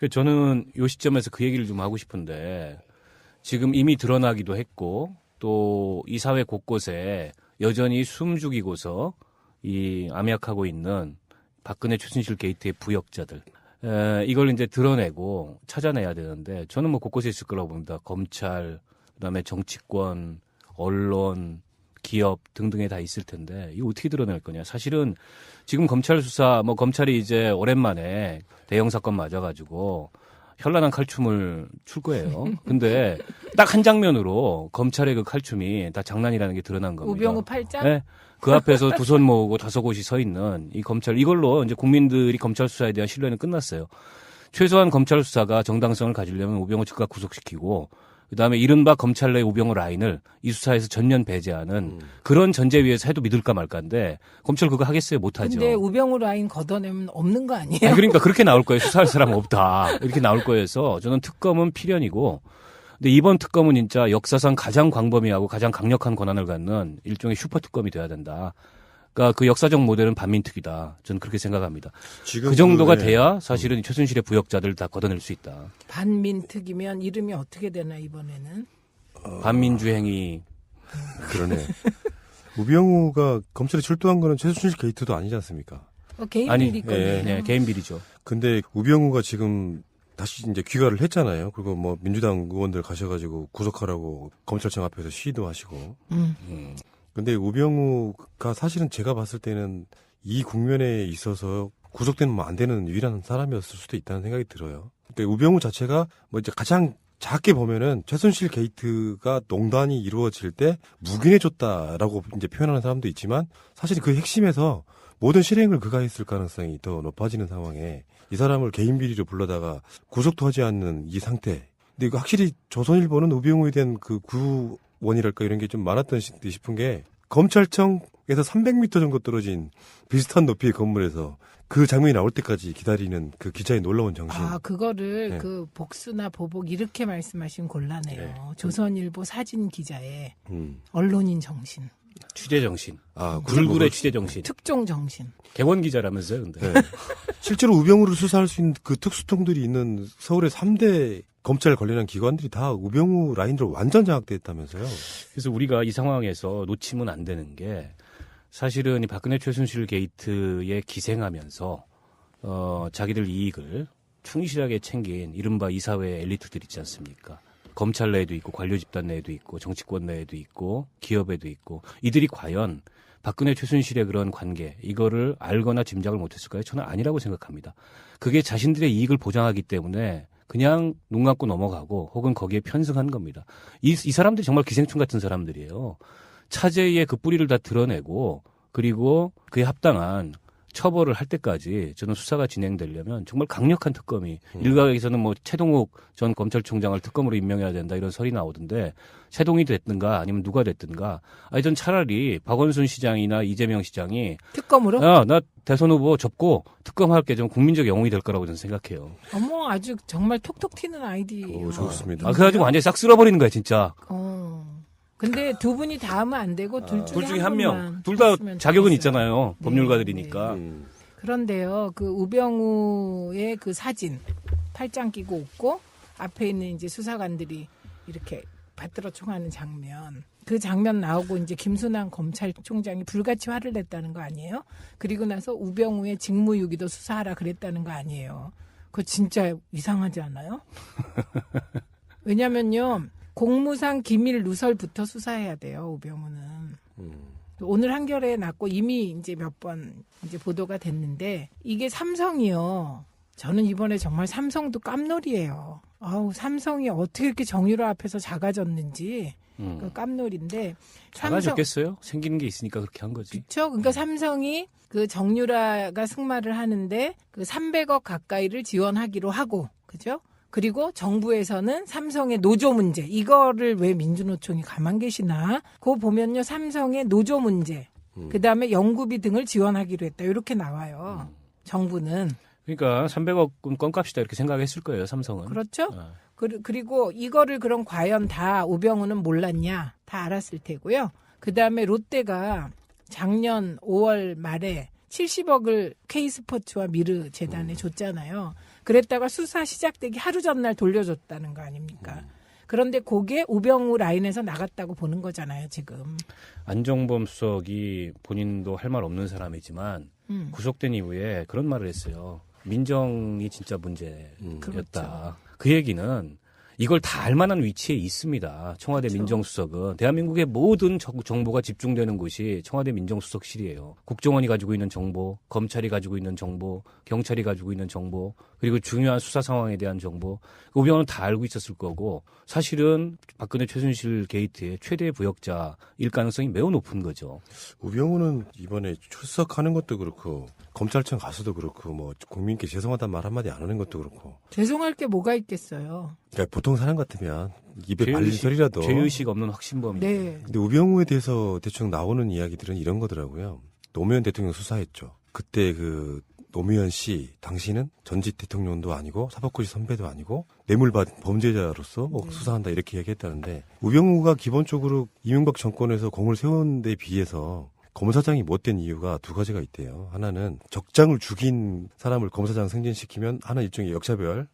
저는 이 시점에서 그 얘기를 좀 하고 싶은데 지금 이미 드러나기도 했고 또 이 사회 곳곳에 여전히 숨죽이고서 이 암약하고 있는 박근혜 최순실 게이트의 부역자들 이걸 이제 드러내고 찾아내야 되는데 저는 뭐 곳곳에 있을 거라고 봅니다. 검찰, 그다음에 정치권, 언론, 기업 등등에 다 있을 텐데 이거 어떻게 드러낼 거냐. 사실은 지금 검찰 수사 뭐 검찰이 이제 오랜만에 대형 사건 맞아가지고 현란한 칼춤을 출 거예요. 근데 딱 한 장면으로 검찰의 그 칼춤이 다 장난이라는 게 드러난 겁니다. 우병우 팔짱? 네. 그 앞에서 두 손 모으고 다섯 곳이 서 있는 이 검찰, 이걸로 이제 국민들이 검찰 수사에 대한 신뢰는 끝났어요. 최소한 검찰 수사가 정당성을 가지려면 우병우 즉각 구속시키고 그다음에 이른바 검찰 내 우병우 라인을 이 수사에서 전면 배제하는 그런 전제 위에서 해도 믿을까 말까인데 검찰 그거 하겠어요? 못하죠. 근데 우병우 라인 걷어내면 없는 거 아니에요? 아니, 그러니까 그렇게 나올 거예요. 수사할 사람 없다. 이렇게 나올 거예요. 해서 저는 특검은 필연이고 근데 이번 특검은 진짜 역사상 가장 광범위하고 가장 강력한 권한을 갖는 일종의 슈퍼 특검이 돼야 된다. 그러니까 그 역사적 모델은 반민특위다. 저는 그렇게 생각합니다. 지금 그 정도가 돼야 사실은 최순실의 부역자들 다 걷어낼 수 있다. 반민특이면 이름이 어떻게 되나 이번에는? 반민주 행위. 그러네. 우병우가 검찰에 출두한 거는 최순실 게이트도 아니지 않습니까? 개인 아니, 비리거든요. 네, 개인 비리죠. 근데 우병우가 지금 다시 이제 귀가를 했잖아요. 그리고 뭐 민주당 의원들 가셔가지고 구속하라고 검찰청 앞에서 시위도 하시고. 근데 우병우가 사실은 제가 봤을 때는 이 국면에 있어서 구속되면 뭐 안 되는 유일한 사람이었을 수도 있다는 생각이 들어요. 근데 우병우 자체가 뭐 이제 가장 작게 보면은 최순실 게이트가 농단이 이루어질 때 묵인해줬다라고 이제 표현하는 사람도 있지만 사실 그 핵심에서 모든 실행을 그가 했을 가능성이 더 높아지는 상황에 이 사람을 개인 비리로 불러다가 구속도 하지 않는 이 상태. 근데 이거 확실히 조선일보는 우병우에 대한 그 구원이랄까 이런 게 좀 많았던 싶은 게 검찰청에서 300m 정도 떨어진 비슷한 높이의 건물에서 그 장면이 나올 때까지 기다리는 그 기자의 놀라운 정신. 아, 그거를 네. 그 복수나 보복 이렇게 말씀하시면 곤란해요. 네. 조선일보 사진 기자의 음. 언론인 정신, 취재 정신. 아, 불굴의 취재 정신. 특종 정신. 객원 기자라면서요, 근데. 네. 실제로 우병우를 수사할 수 있는 그 특수통들이 있는 서울의 3대 검찰 관련한 기관들이 다 우병우 라인으로 완전 장악됐다면서요. 그래서 우리가 이 상황에서 놓치면 안 되는 게 사실은 이 박근혜 최순실 게이트에 기생하면서 자기들 이익을 충실하게 챙긴 이른바 이사회 엘리트들 있지 않습니까? 검찰 내에도 있고 관료 집단 내에도 있고 정치권 내에도 있고 기업에도 있고 이들이 과연 박근혜 최순실의 그런 관계 이거를 알거나 짐작을 못했을까요? 저는 아니라고 생각합니다. 그게 자신들의 이익을 보장하기 때문에 그냥 눈 감고 넘어가고 혹은 거기에 편승한 겁니다. 이 사람들이 정말 기생충 같은 사람들이에요. 차제의 그 뿌리를 다 드러내고 그리고 그에 합당한 처벌을 할 때까지 저는 수사가 진행되려면 정말 강력한 특검이 일각에서는 뭐 최동욱 전 검찰총장을 특검으로 임명해야 된다 이런 설이 나오던데 최동이 됐든가 아니면 누가 됐든가 아니 전 차라리 박원순 시장이나 이재명 시장이 특검으로? 나 대선 후보 접고 특검할게 좀 국민적 영웅이 될 거라고 저는 생각해요. 어머, 아주 정말 톡톡 튀는 아이디. 좋습니다. 그래가지고 완전히 싹 쓸어버리는 거야 진짜. 근데 두 분이 다 하면 안 되고 둘 중에 한 명. 분만 둘 다 했으면 자격은 좋겠어요. 있잖아요. 네, 법률가들이니까. 그런데요, 그 우병우의 그 사진, 팔짱 끼고 웃고 앞에 있는 이제 수사관들이 이렇게 받들어 총하는 장면. 그 장면 나오고 이제 김순환 검찰총장이 불같이 화를 냈다는 거 아니에요? 그리고 나서 우병우의 직무유기도 수사하라 그랬다는 거 아니에요? 그거 진짜 이상하지 않아요? 왜냐면요, 공무상 기밀 누설부터 수사해야 돼요, 우병우는. 오늘 한겨레에 났고 이미 이제 몇 번 이제 보도가 됐는데 이게 삼성이요. 저는 이번에 정말 삼성도 깜놀이에요. 아우, 삼성이 어떻게 이렇게 정유라 앞에서 작아졌는지 그 깜놀인데. 작아졌겠어요? 생기는 게 있으니까 그렇게 한 거지. 그렇죠. 그러니까 삼성이 그 정유라가 승마를 하는데 그 300억 가까이를 지원하기로 하고, 그죠? 그리고 정부에서는 삼성의 노조 문제, 이거를 왜 민주노총이 가만 계시나? 그거 보면요, 삼성의 노조 문제, 그다음에 연구비 등을 지원하기로 했다. 이렇게 나와요. 정부는. 그러니까 300억은 껌값이다 이렇게 생각했을 거예요, 삼성은. 그렇죠? 그리고 이거를 그럼 과연 다 우병우는 몰랐냐? 다 알았을 테고요. 그다음에 롯데가 작년 5월 말에 70억을 K스포츠와 미르 재단에 줬잖아요. 그랬다가 수사 시작되기 하루 전날 돌려줬다는 거 아닙니까? 그런데 그게 우병우 라인에서 나갔다고 보는 거잖아요, 지금. 안종범 수석이 본인도 할 말 없는 사람이지만 구속된 이후에 그런 말을 했어요. 민정이 진짜 문제였다. 그렇죠. 그 얘기는 이걸 다 알 만한 위치에 있습니다. 청와대 그렇죠. 민정수석은. 대한민국의 모든 정보가 집중되는 곳이 청와대 민정수석실이에요. 국정원이 가지고 있는 정보, 검찰이 가지고 있는 정보, 경찰이 가지고 있는 정보, 그리고 중요한 수사 상황에 대한 정보. 우병우는 다 알고 있었을 거고 사실은 박근혜 최순실 게이트의 최대 부역자일 가능성이 매우 높은 거죠. 우병우는 이번에 출석하는 것도 그렇고 검찰청 가서도 그렇고 뭐 국민께 죄송하다는 말 한마디 안 하는 것도 그렇고 죄송할 게 뭐가 있겠어요. 그러니까 보통 사람 같으면 입에 발린 소리라도 죄의식 없는 확신범이. 네. 근데 우병우에 대해서 대충 나오는 이야기들은 이런 거더라고요. 노무현 대통령 수사했죠. 그때 그 노무현 씨 당신은 전직 대통령도 아니고 사법고시 선배도 아니고 뇌물받은 범죄자로서 뭐 수사한다 이렇게 얘기했다는데 우병우가 기본적으로 이명박 정권에서 공을 세운 데 비해서 검사장이 못된 이유가 두 가지가 있대요. 하나는 적장을 죽인 사람을 검사장 승진시키면 하나 일종의 역차별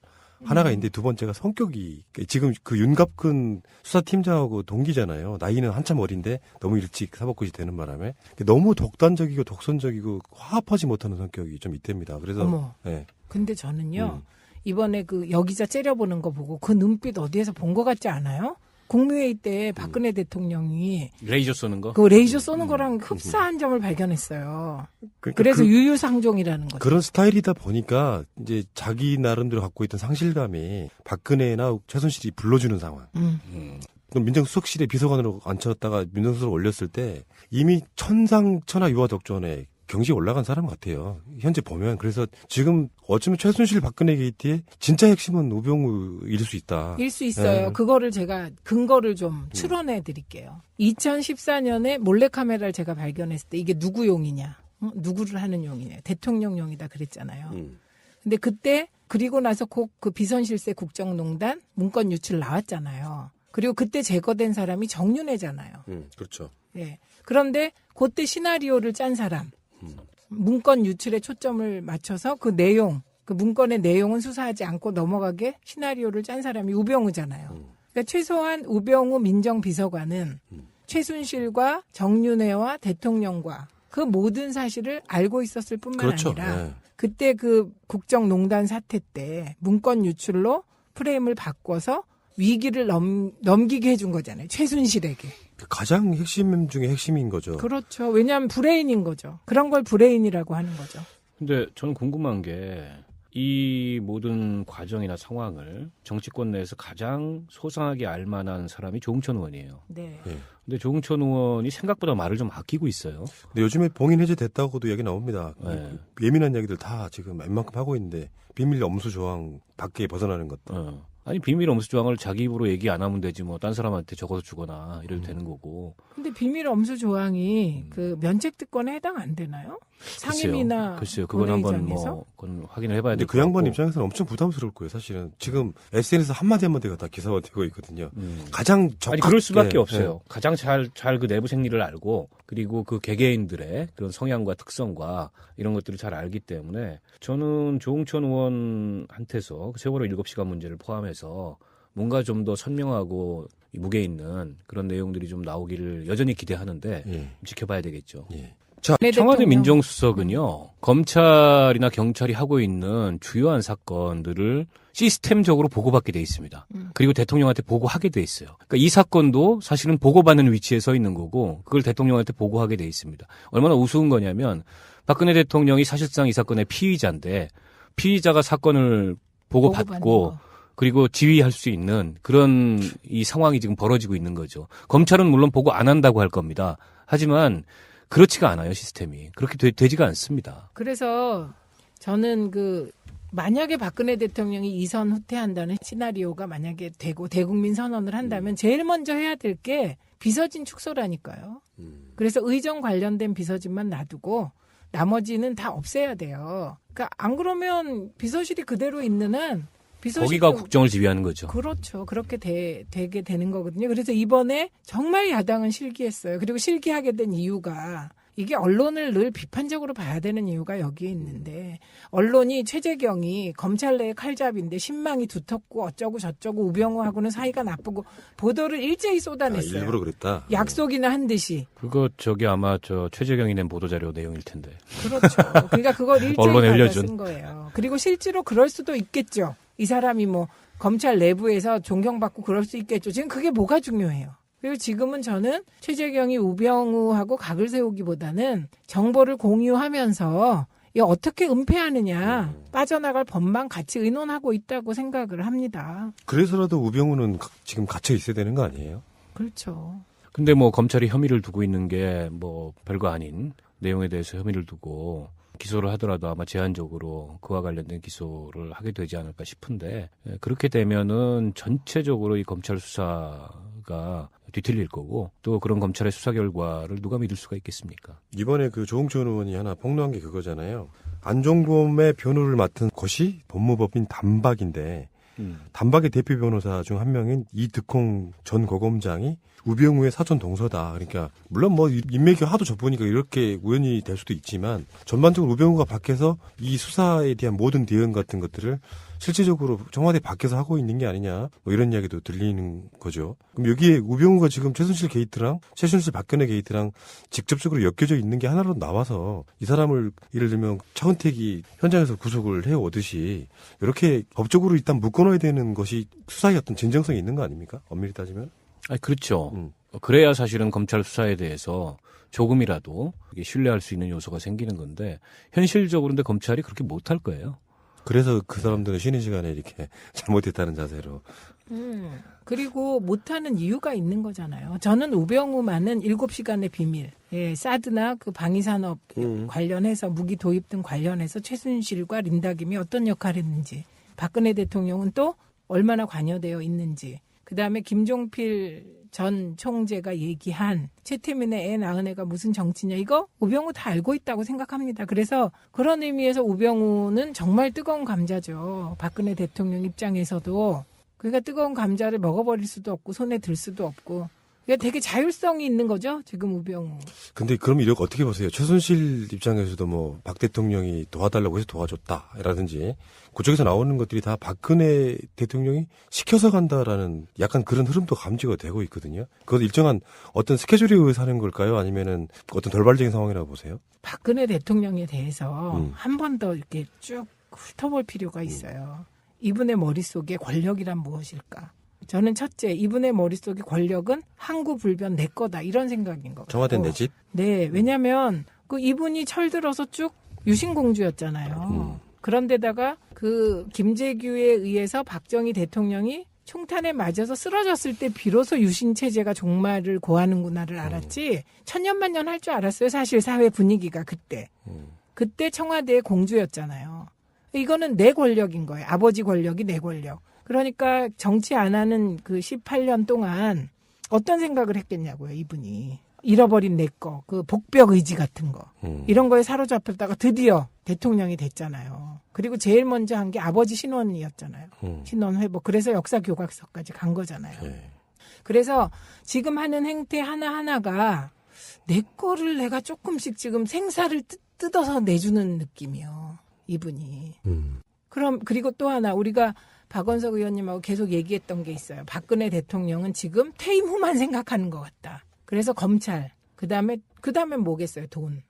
하나가 있는데 두 번째가 성격이 지금 그 윤갑근 수사팀장하고 동기잖아요. 나이는 한참 어린데 너무 일찍 사법고시 되는 바람에 너무 독단적이고 독선적이고 화합하지 못하는 성격이 좀 있답니다. 그래서 어머. 네. 근데 저는요. 이번에 그 여기자 째려보는 거 보고 그 눈빛 어디에서 본 것 같지 않아요? 국무회의 때 박근혜 대통령이 레이저 쏘는 거? 그 레이저 쏘는 거랑 흡사한 점을 발견했어요. 그러니까 그래서 유유상종이라는 거죠. 그런 스타일이다 보니까 이제 자기 나름대로 갖고 있던 상실감이 박근혜나 최순실이 불러주는 상황. 그럼 민정수석실에 비서관으로 앉혔다가 민정수석을 올렸을 때 이미 천상천하 유화덕전에 경지에 올라간 사람 같아요. 현재 보면. 그래서 지금 어쩌면 최순실 박근혜 게이트의 진짜 핵심은 우병우일 수 있다. 일 수 있어요. 네. 그거를 제가 근거를 좀 추론해 드릴게요. 2014년에 몰래카메라를 제가 발견했을 때 이게 누구 용이냐? 누구를 하는 용이냐? 대통령용이다 그랬잖아요. 근데 그때 그리고 나서 곧 그 비선실세 국정농단 문건 유출 나왔잖아요. 그리고 그때 제거된 사람이 정윤회잖아요. 그렇죠. 예. 그런데 그때 시나리오를 짠 사람, 문건 유출에 초점을 맞춰서 그 내용, 그 문건의 내용은 수사하지 않고 넘어가게 시나리오를 짠 사람이 우병우잖아요. 그러니까 최소한 우병우 민정비서관은 최순실과 정윤회와 대통령과 그 모든 사실을 알고 있었을 뿐만 그렇죠. 아니라 네. 그때 그 국정농단 사태 때 문건 유출로 프레임을 바꿔서 위기를 넘기게 해준 거잖아요. 최순실에게. 가장 핵심 중에 핵심인 거죠. 그렇죠. 왜냐하면 브레인인 거죠. 그런 걸 브레인이라고 하는 거죠. 근데 저는 궁금한 게 이 모든 과정이나 상황을 정치권 내에서 가장 소상하게 알 만한 사람이 조응천 의원이에요. 네. 예. 근데 조응천 의원이 생각보다 말을 좀 아끼고 있어요. 근데 요즘에 봉인 해제됐다고도 얘기 나옵니다. 네. 예민한 얘기들 다 지금 웬만큼 하고 있는데 비밀 엄수 조항 밖에 벗어나는 것도. 아니 비밀 엄수 조항을 자기 입으로 얘기 안 하면 되지 뭐 딴 사람한테 적어서 주거나 이래도 되는 거고. 근데 비밀 엄수 조항이 그 면책 특권에 해당 안 되나요? 상임이나 글쎄요. 그건 한번 본회의장에서? 뭐 그건 확인을 해봐야 근데 될 것 그 양반 같고. 입장에서는 엄청 부담스러울 거예요. 사실은 지금 SNS 한마디 한마디가 다 기사화되고 있거든요. 가장 아니 그럴 수밖에 예, 없어요. 가장 잘 그 내부 생리를 알고 그리고 그 개개인들의 그런 성향과 특성과 이런 것들을 잘 알기 때문에 저는 조응천 의원한테서 그 세월호 7시간 문제를 포함해서 뭔가 좀 더 선명하고 무게 있는 그런 내용들이 좀 나오기를 여전히 기대하는데 예. 지켜봐야 되겠죠. 예. 네, 청와대 대통령. 민정수석은요, 검찰이나 경찰이 하고 있는 주요한 사건들을 시스템적으로 보고받게 돼 있습니다. 그리고 대통령한테 보고하게 돼 있어요. 그러니까 이 사건도 사실은 보고받는 위치에 서 있는 거고, 그걸 대통령한테 보고하게 돼 있습니다. 얼마나 우스운 거냐면, 박근혜 대통령이 사실상 이 사건의 피의자인데, 피의자가 사건을 보고받는 보고받고, 거. 그리고 지휘할 수 있는 그런 이 상황이 지금 벌어지고 있는 거죠. 검찰은 물론 보고 안 한다고 할 겁니다. 하지만 그렇지가 않아요, 시스템이. 그렇게 되지가 않습니다. 그래서 저는 그 만약에 박근혜 대통령이 이선 후퇴한다는 시나리오가 만약에 되고 대국민 선언을 한다면 제일 먼저 해야 될 게 비서진 축소라니까요. 그래서 의정 관련된 비서진만 놔두고 나머지는 다 없애야 돼요. 그러니까 안 그러면 비서실이 그대로 있는 한 거기가 국정을 지휘하는 거죠. 그렇죠. 그렇게 되게 되는 거거든요. 그래서 이번에 정말 야당은 실기했어요. 그리고 실기하게 된 이유가 이게 언론을 늘 비판적으로 봐야 되는 이유가 여기에 있는데 언론이 최재경이 검찰 내의 칼잡이인데 신망이 두텁고 어쩌고 저쩌고 우병우하고는 사이가 나쁘고 보도를 일제히 쏟아냈어요. 일부러 그랬다. 약속이나 한 듯이. 그거 저기 아마 저 최재경이 낸 보도자료 내용일 텐데. 그렇죠. 그러니까 그걸 일제히 언론에 받아 흘려준. 쓴 거예요. 그리고 실제로 그럴 수도 있겠죠. 이 사람이 뭐 검찰 내부에서 존경받고 그럴 수 있겠죠. 지금 그게 뭐가 중요해요. 그리고 지금은 저는 최재경이 우병우하고 각을 세우기보다는 정보를 공유하면서 이 어떻게 은폐하느냐 빠져나갈 법만 같이 의논하고 있다고 생각을 합니다. 그래서라도 우병우는 지금 갇혀 있어야 되는 거 아니에요? 그렇죠. 근데 뭐 검찰이 혐의를 두고 있는 게 뭐 별거 아닌 내용에 대해서 혐의를 두고 기소를 하더라도 아마 제한적으로 그와 관련된 기소를 하게 되지 않을까 싶은데 그렇게 되면은 전체적으로 이 검찰 수사가 뒤틀릴 거고 또 그런 검찰의 수사 결과를 누가 믿을 수가 있겠습니까? 이번에 그 조홍천 의원이 하나 폭로한 게 그거잖아요. 안종범의 변호를 맡은 것이 법무법인 단박인데 단박의 대표 변호사 중 한 명인 이득홍 전 고검장이 우병우의 사촌 동서다. 그러니까 물론 뭐 인맥이 하도 좁으니까 이렇게 우연이 될 수도 있지만 전반적으로 우병우가 밖에서 이 수사에 대한 모든 대응 같은 것들을 실질적으로 청와대 밖에서 하고 있는 게 아니냐 뭐 이런 이야기도 들리는 거죠. 그럼 여기에 우병우가 지금 최순실 게이트랑 최순실 박근혜 게이트랑 직접적으로 엮여져 있는 게 하나로 나와서 이 사람을 예를 들면 차은택이 현장에서 구속을 해오듯이 이렇게 법적으로 일단 묶어놔야 되는 것이 수사의 어떤 진정성이 있는 거 아닙니까? 엄밀히 따지면. 아, 그렇죠. 그래야 사실은 검찰 수사에 대해서 조금이라도 이게 신뢰할 수 있는 요소가 생기는 건데 현실적으로 근데 검찰이 그렇게 못할 거예요. 그래서 그 사람들은 쉬는 시간에 이렇게 잘못했다는 자세로. 그리고 못하는 이유가 있는 거잖아요. 저는 우병우만은 7시간의 비밀, 사드나 그 방위산업 관련해서 무기 도입 등 관련해서 최순실과 린다김이 어떤 역할을 했는지, 박근혜 대통령은 또 얼마나 관여되어 있는지, 그다음에 김종필 전 총재가 얘기한 최태민의 애 낳은 애가 무슨 정치냐, 이거 우병우 다 알고 있다고 생각합니다. 그래서 그런 의미에서 우병우는 정말 뜨거운 감자죠. 박근혜 대통령 입장에서도. 그러니까 뜨거운 감자를 먹어버릴 수도 없고 손에 들 수도 없고. 그러니까 되게 자율성이 있는 거죠, 지금 우병우. 근데 그럼 이렇게 어떻게 보세요? 최순실 입장에서도 뭐 박 대통령이 도와달라고 해서 도와줬다라든지 그쪽에서 나오는 것들이 다 박근혜 대통령이 시켜서 간다라는 약간 그런 흐름도 감지가 되고 있거든요. 그것도 일정한 어떤 스케줄에 의해서 하는 걸까요? 아니면은 어떤 돌발적인 상황이라고 보세요? 박근혜 대통령에 대해서 한 번 더 이렇게 쭉 훑어볼 필요가 있어요. 이분의 머릿속에 권력이란 무엇일까? 저는 첫째, 이분의 머릿속에 권력은 항구불변 내 거다, 이런 생각인 것 같아요. 청와대는 내 집? 네, 왜냐하면 그 이분이 철들어서 쭉 유신공주였잖아요. 그런데다가 그 김재규에 의해서 박정희 대통령이 총탄에 맞아서 쓰러졌을 때 비로소 유신체제가 종말을 고하는구나를 알았지, 천년만년 할 줄 알았어요. 사실 사회 분위기가 그때. 그때 청와대의 공주였잖아요. 이거는 내 권력인 거예요. 아버지 권력이 내 권력. 그러니까 정치 안 하는 그 18년 동안 어떤 생각을 했겠냐고요, 이분이. 잃어버린 내 거, 그 복벽 의지 같은 거. 이런 거에 사로잡혔다가 드디어 대통령이 됐잖아요. 그리고 제일 먼저 한 게 아버지 신원이었잖아요. 신원 회복. 그래서 역사 교과서까지 간 거잖아요. 그래서 지금 하는 행태 하나하나가 내 거를 내가 조금씩 지금 생사를 뜯어서 내주는 느낌이요, 이분이. 그럼 그리고 또 하나, 우리가 박원석 의원님하고 계속 얘기했던 게 있어요. 박근혜 대통령은 지금 퇴임 후만 생각하는 것 같다. 그래서 검찰, 그다음에 뭐겠어요? 돈.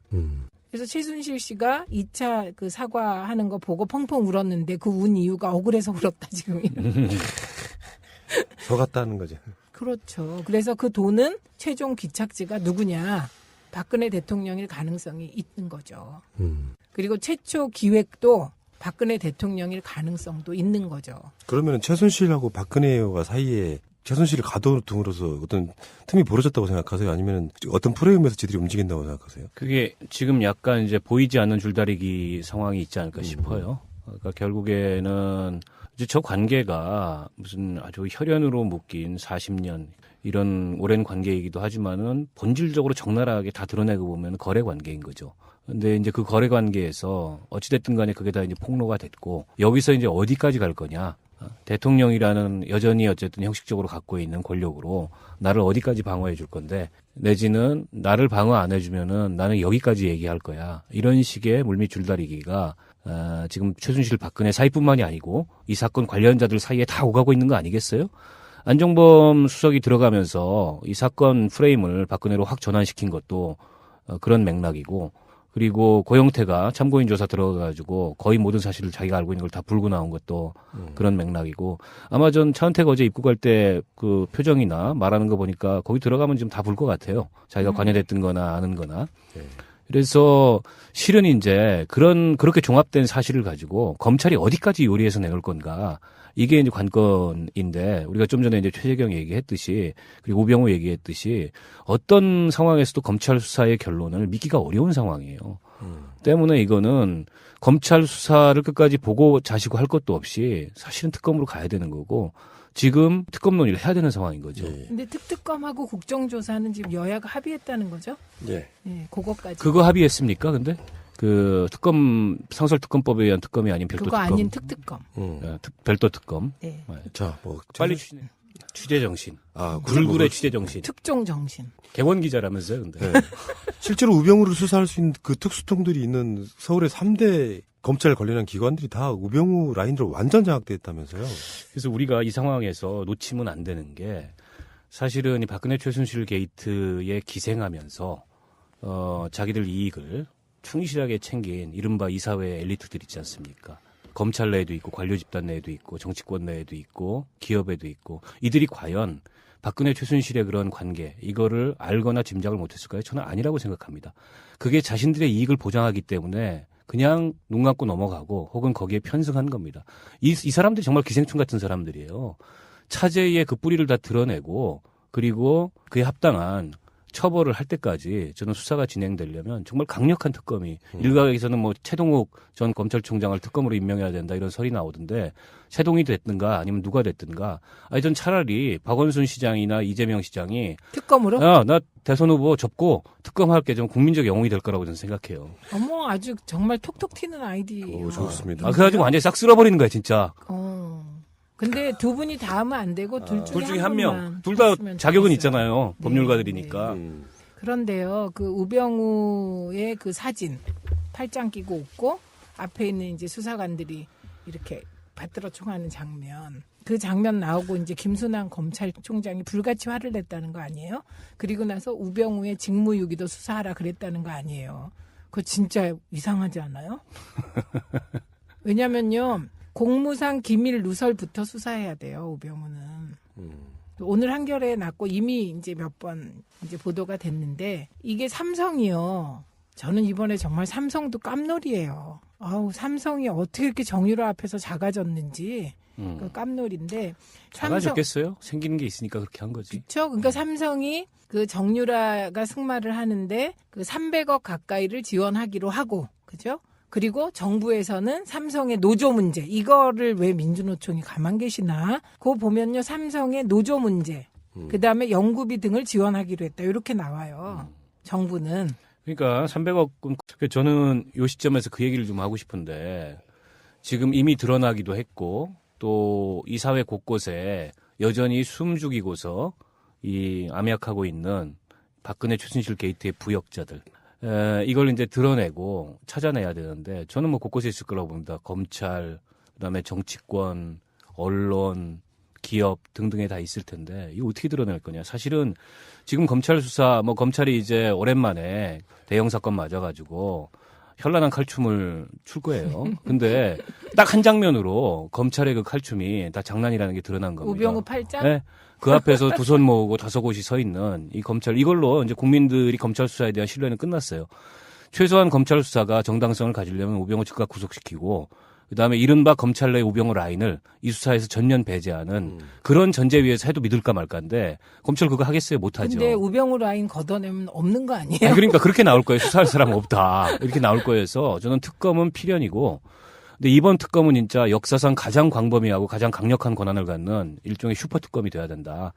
그래서 최순실 씨가 2차 그 사과하는 거 보고 펑펑 울었는데 그 운 이유가 억울해서 울었다, 지금. 속았다는 거죠. 그렇죠. 그래서 그 돈은 최종 귀착지가 누구냐? 박근혜 대통령일 가능성이 있는 거죠. 그리고 최초 기획도 박근혜 대통령일 가능성도 있는 거죠. 그러면 최순실하고 박근혜와 사이에 최순실을 가둬둠으로써 어떤 틈이 벌어졌다고 생각하세요? 아니면 어떤 프레임에서 지들이 움직인다고 생각하세요? 그게 지금 약간 이제 보이지 않는 줄다리기 상황이 있지 않을까 싶어요. 그러니까 결국에는 이제 저 관계가 무슨 아주 혈연으로 묶인 40년 이런 오랜 관계이기도 하지만은 본질적으로 적나라하게 다 드러내고 보면 거래 관계인 거죠. 근데 이제 그 거래 관계에서 어찌됐든 간에 그게 다 이제 폭로가 됐고 여기서 이제 어디까지 갈 거냐. 대통령이라는 여전히 어쨌든 형식적으로 갖고 있는 권력으로 나를 어디까지 방어해 줄 건데 내지는 나를 방어 안 해주면은 나는 여기까지 얘기할 거야. 이런 식의 물밑 줄다리기가 지금 최순실 박근혜 사이뿐만이 아니고 이 사건 관련자들 사이에 다 오가고 있는 거 아니겠어요? 안종범 수석이 들어가면서 이 사건 프레임을 박근혜로 확 전환시킨 것도 그런 맥락이고 그리고 고영태가 참고인 조사 들어가가지고 거의 모든 사실을 자기가 알고 있는 걸 다 불고 나온 것도 그런 맥락이고 아마 전 차은택 어제 입국할 때 그 표정이나 말하는 거 보니까 거기 들어가면 지금 다 불 것 같아요. 자기가 관여됐던 거나 아는 거나. 그래서 실은 이제 그렇게 종합된 사실을 가지고 검찰이 어디까지 요리해서 내놓을 건가. 이게 이제 관건인데 우리가 좀 전에 이제 최재경 얘기했듯이 그리고 우병우 얘기했듯이 어떤 상황에서도 검찰 수사의 결론을 믿기가 어려운 상황이에요. 때문에 이거는 검찰 수사를 끝까지 보고 자시고 할 것도 없이 사실은 특검으로 가야 되는 거고 지금 특검 논의를 해야 되는 상황인 거죠. 근데 특특검하고 국정조사는 지금 여야가 합의했다는 거죠? 예. 네, 그거까지. 그거 합의했습니까? 근데 그 특검 상설특검법에 의한 특검이 아닌 별도 그거 특검. 아닌 특특검. 별도 특검. 네. 자, 뭐 빨리 취재 정신. 아, 불굴의 취재 정신. 특종 정신. 개원 기자라면서요, 근데. 네. 실제로 우병우를 수사할 수 있는 그 특수통들이 있는 서울의 3대 검찰 관련한 기관들이 다 우병우 라인으로 완전 장악돼 있다면서요. 그래서 우리가 이 상황에서 놓치면 안 되는 게 사실은 이 박근혜 최순실 게이트에 기생하면서 자기들 이익을 충실하게 챙긴 이른바 이사회 엘리트들 있지 않습니까? 검찰 내에도 있고 관료 집단 내에도 있고 정치권 내에도 있고 기업에도 있고 이들이 과연 박근혜 최순실의 그런 관계 이거를 알거나 짐작을 못했을까요? 저는 아니라고 생각합니다. 그게 자신들의 이익을 보장하기 때문에 그냥 눈 감고 넘어가고 혹은 거기에 편승한 겁니다. 이 사람들이 정말 기생충 같은 사람들이에요. 차제의 그 뿌리를 다 드러내고 그리고 그에 합당한 처벌을 할 때까지 저는 수사가 진행되려면 정말 강력한 특검이 일각에서는 뭐 최동욱 전 검찰총장을 특검으로 임명해야 된다 이런 설이 나오던데 최동이 됐든가 아니면 누가 됐든가 아니 전 차라리 박원순 시장이나 이재명 시장이 특검으로? 나 대선 후보 접고 특검할 게 좀 국민적 영웅이 될 거라고 저는 생각해요. 어머 아주 정말 톡톡 튀는 아이디. 좋습니다. 그래가지고 완전히 싹 쓸어버리는 거야 진짜. 근데 두 분이 다 하면 안 되고 둘 중에 한 명. 명만 둘 다 했으면 자격은 좋겠어요. 있잖아요. 네, 법률가들이니까. 그런데요, 그 우병우의 그 사진 팔짱 끼고 웃고 앞에 있는 이제 수사관들이 이렇게 받들어 총하는 장면. 그 장면 나오고 이제 김순환 검찰총장이 불같이 화를 냈다는 거 아니에요? 그리고 나서 우병우의 직무유기도 수사하라 그랬다는 거 아니에요? 그거 진짜 이상하지 않아요? 왜냐면요. 공무상 기밀 누설부터 수사해야 돼요, 우병우는. 오늘 한겨레에 났고 이미 이제 몇 번 이제 보도가 됐는데 이게 삼성이요. 저는 이번에 정말 삼성도 깜놀이에요. 아우, 삼성이 어떻게 이렇게 정유라 앞에서 작아졌는지 그 깜놀인데. 작아졌겠어요? 생기는 게 있으니까 그렇게 한 거지. 그렇죠. 그러니까 삼성이 그 정유라가 승마를 하는데 그 300억 가까이를 지원하기로 하고, 그죠? 그리고 정부에서는 삼성의 노조 문제, 이거를 왜 민주노총이 가만 계시나? 그거 보면요, 삼성의 노조 문제, 그 다음에 연구비 등을 지원하기로 했다. 이렇게 나와요. 정부는. 그러니까 300억은 저는 이 시점에서 그 얘기를 좀 하고 싶은데 지금 이미 드러나기도 했고 또 이 사회 곳곳에 여전히 숨죽이고서 이 암약하고 있는 박근혜 최순실 게이트의 부역자들. 이걸 이제 드러내고 찾아내야 되는데 저는 뭐 곳곳에 있을 거라고 봅니다. 검찰, 그다음에 정치권, 언론, 기업 등등에 다 있을 텐데 이거 어떻게 드러낼 거냐. 사실은 지금 검찰 수사 뭐 검찰이 이제 오랜만에 대형 사건 맞아가지고 현란한 칼춤을 출 거예요. 근데 딱 한 장면으로 검찰의 그 칼춤이 다 장난이라는 게 드러난 겁니다. 우병우 팔짱? 네. 그 앞에서 두 손 모으고 다섯 곳이 서 있는 이 검찰, 이걸로 이제 국민들이 검찰 수사에 대한 신뢰는 끝났어요. 최소한 검찰 수사가 정당성을 가지려면 우병우 즉각 구속시키고 그다음에 이른바 검찰 내 우병우 라인을 이 수사에서 전면 배제하는 그런 전제 위에서 해도 믿을까 말까인데 검찰 그거 하겠어요? 못하죠. 근데 우병우 라인 걷어내면 없는 거 아니에요? 아니, 그러니까 그렇게 나올 거예요. 수사할 사람 없다. 이렇게 나올 거여서 저는 특검은 필연이고 근데 이번 특검은 진짜 역사상 가장 광범위하고 가장 강력한 권한을 갖는 일종의 슈퍼 특검이 돼야 된다.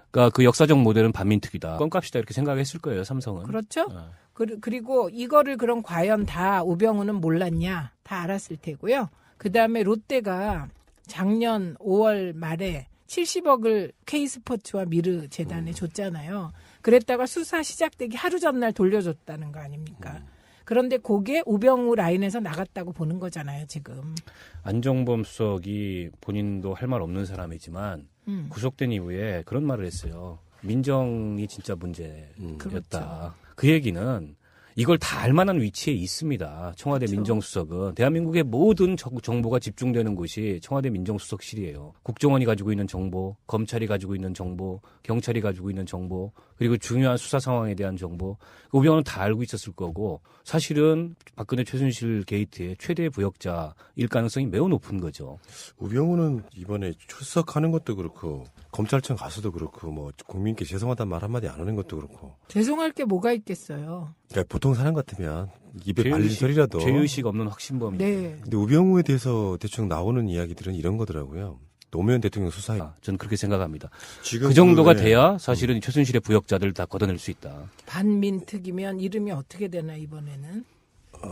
그러니까 그 역사적 모델은 반민특위다. 껌값이다 이렇게 생각했을 거예요. 삼성은. 그렇죠. 그리고 이거를 그럼 과연 다 우병우는 몰랐냐? 다 알았을 테고요. 그다음에 롯데가 작년 5월 말에 70억을 K스포츠와 미르 재단에 줬잖아요. 그랬다가 수사 시작되기 하루 전날 돌려줬다는 거 아닙니까? 그런데 그게 우병우 라인에서 나갔다고 보는 거잖아요, 지금. 안종범 수석이 본인도 할 말 없는 사람이지만 구속된 이후에 그런 말을 했어요. 민정이 진짜 문제였다. 그렇죠. 그 얘기는 이걸 다 알 만한 위치에 있습니다. 청와대 그렇죠. 민정수석은. 대한민국의 모든 정보가 집중되는 곳이 청와대 민정수석실이에요. 국정원이 가지고 있는 정보, 검찰이 가지고 있는 정보, 경찰이 가지고 있는 정보, 그리고 중요한 수사 상황에 대한 정보. 우병우는 다 알고 있었을 거고 사실은 박근혜 최순실 게이트의 최대 부역자일 가능성이 매우 높은 거죠. 우병우는 이번에 출석하는 것도 그렇고 검찰청 가서도 그렇고 뭐 국민께 죄송하다는 말 한마디 안 하는 것도 그렇고 죄송할 게 뭐가 있겠어요. 그러니까 보통 사람 같으면 입에 발린 소리라도 죄의식 없는 확신범이. 네. 근데 우병우에 대해서 대충 나오는 이야기들은 이런 거더라고요. 노무현 대통령 수사에 저는 그렇게 생각합니다. 지금 그 정도가 네. 돼야 사실은 최순실의 부역자들 다 걷어낼 수 있다. 반민특이면 이름이 어떻게 되나 이번에는?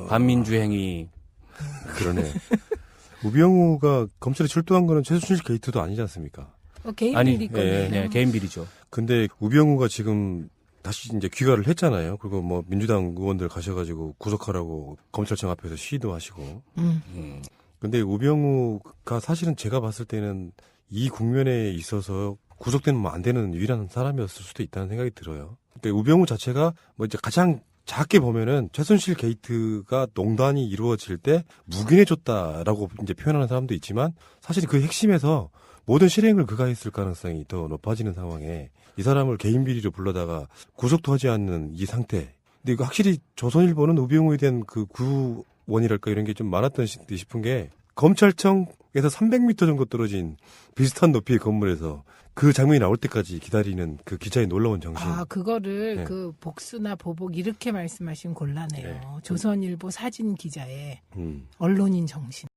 반민주행위. 그러네. 우병우가 검찰에 출두한 거는 최순실 게이트도 아니지 않습니까? 개인 아니, 비리거든요. 네, 개인 비리죠. 근데 우병우가 지금 다시 이제 귀가를 했잖아요. 그리고 뭐 민주당 의원들 가셔가지고 구속하라고 검찰청 앞에서 시위도 하시고. 근데 우병우가 사실은 제가 봤을 때는 이 국면에 있어서 구속되면 안 되는 유일한 사람이었을 수도 있다는 생각이 들어요. 그러니까 우병우 자체가 뭐 이제 가장 작게 보면은 최순실 게이트가 농단이 이루어질 때 묵인해줬다라고 이제 표현하는 사람도 있지만 사실 그 핵심에서 모든 실행을 그가 했을 가능성이 더 높아지는 상황에 이 사람을 개인 비리로 불러다가 구속도 하지 않는 이 상태. 근데 이거 확실히 조선일보는 우병우에 대한 그 구원이랄까 이런 게 좀 많았던 싶은 게 검찰청에서 300m 정도 떨어진 비슷한 높이의 건물에서 그 장면이 나올 때까지 기다리는 그 기자의 놀라운 정신. 그거를 네. 그 복수나 보복 이렇게 말씀하시면 곤란해요. 네. 조선일보 사진 기자의 음. 언론인 정신.